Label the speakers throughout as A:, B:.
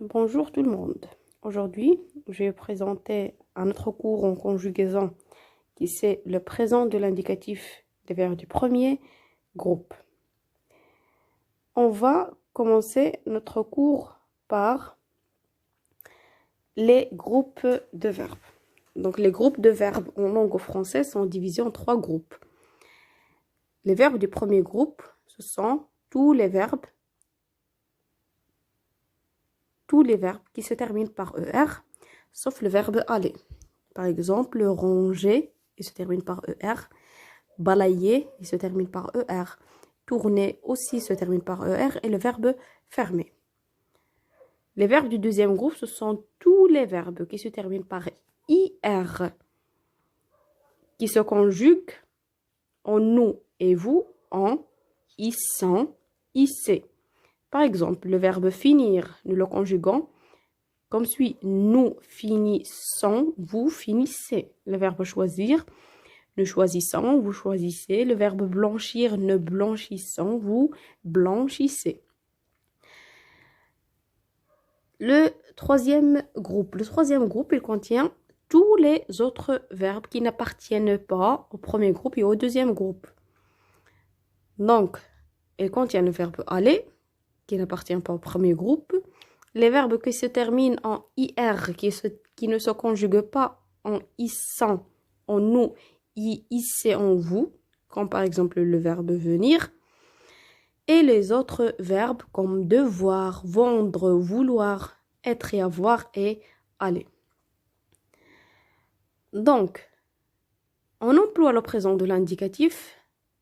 A: Bonjour tout le monde. Aujourd'hui, je vais présenter un autre cours en conjugaison qui c'est le présent de l'indicatif des verbes du premier groupe. On va commencer notre cours par les groupes de verbes. Donc les groupes de verbes en langue française sont divisés en 3 groupes. Les verbes du premier groupe, ce sont tous les verbes qui se terminent par ER, sauf le verbe aller. Par exemple, ranger, il se termine par ER. Balayer, il se termine par ER. Tourner aussi se termine par ER. Et le verbe fermer. Les verbes du deuxième groupe, ce sont tous les verbes qui se terminent par IR, qui se conjuguent en nous et vous, en ISSAN, IC. Par exemple, le verbe finir, nous le conjuguons comme suit. Nous finissons, vous finissez. Le verbe choisir, nous choisissons, vous choisissez. Le verbe blanchir, nous blanchissons, vous blanchissez. Le troisième groupe, il contient tous les autres verbes qui n'appartiennent pas au premier groupe et au deuxième groupe. Donc, il contient le verbe aller, qui n'appartient pas au premier groupe, les verbes qui se terminent en IR, qui ne se conjuguent pas en ISSAN, en nous, IC en vous, comme par exemple le verbe venir, et les autres verbes comme devoir, vendre, vouloir, être et avoir et aller. Donc, on emploie le présent de l'indicatif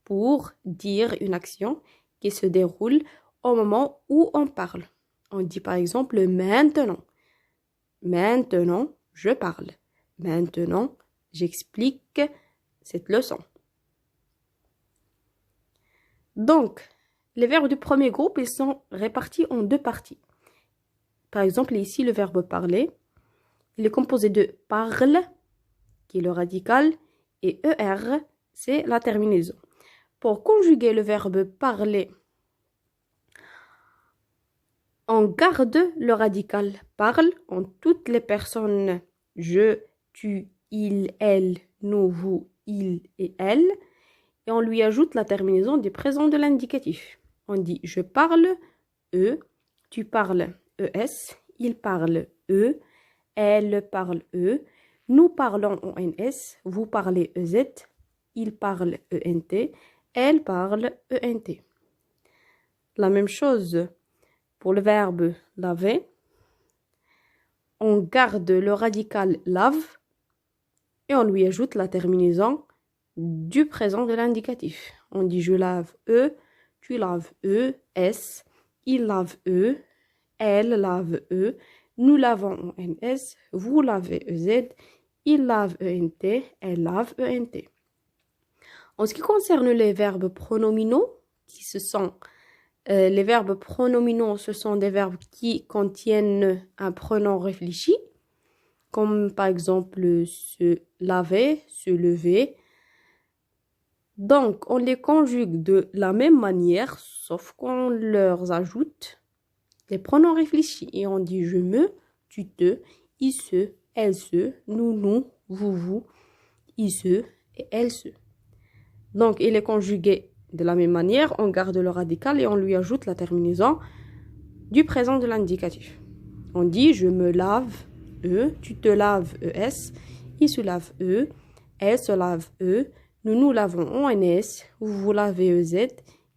A: pour dire une action qui se déroule au moment où on parle. On dit par exemple maintenant. Maintenant, je parle. Maintenant, j'explique cette leçon. Donc, les verbes du premier groupe, ils sont répartis en 2 parties. Par exemple, ici, le verbe parler, il est composé de parle, qui est le radical, et ER, c'est la terminaison. Pour conjuguer le verbe parler, on garde le radical parle en toutes les personnes je, tu, il, elle, nous, vous, il et elle. Et on lui ajoute la terminaison du présent de l'indicatif. On dit je parle, E, tu parles, ES, il parle, E, elle parle, E, nous parlons, ONS, vous parlez, EZ, il parle, ENT, elle parle, ENT. La même chose pour le verbe laver, on garde le radical lave et on lui ajoute la terminaison du présent de l'indicatif. On dit je lave E, tu laves E, S, il lave E, elle lave E, nous lavons ENS, vous lavez EZ, il lave ENT, elle lave ENT. En ce qui concerne les verbes pronominaux, les verbes pronominaux, ce sont des verbes qui contiennent un pronom réfléchi, comme par exemple se laver, se lever. Donc, on les conjugue de la même manière, sauf qu'on leur ajoute les pronoms réfléchis. Et on dit je me, tu te, il se, elle se, nous, vous, il se et elle se. Donc, il est conjugué de la même manière, on garde le radical et on lui ajoute la terminaison du présent de l'indicatif. On dit je me lave, E, tu te laves, ES, il se lave, E, elle se lave, E, nous lavons, ONS, vous lavez, EZ,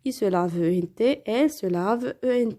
A: il se lave, ENT, elle se lave, ENT.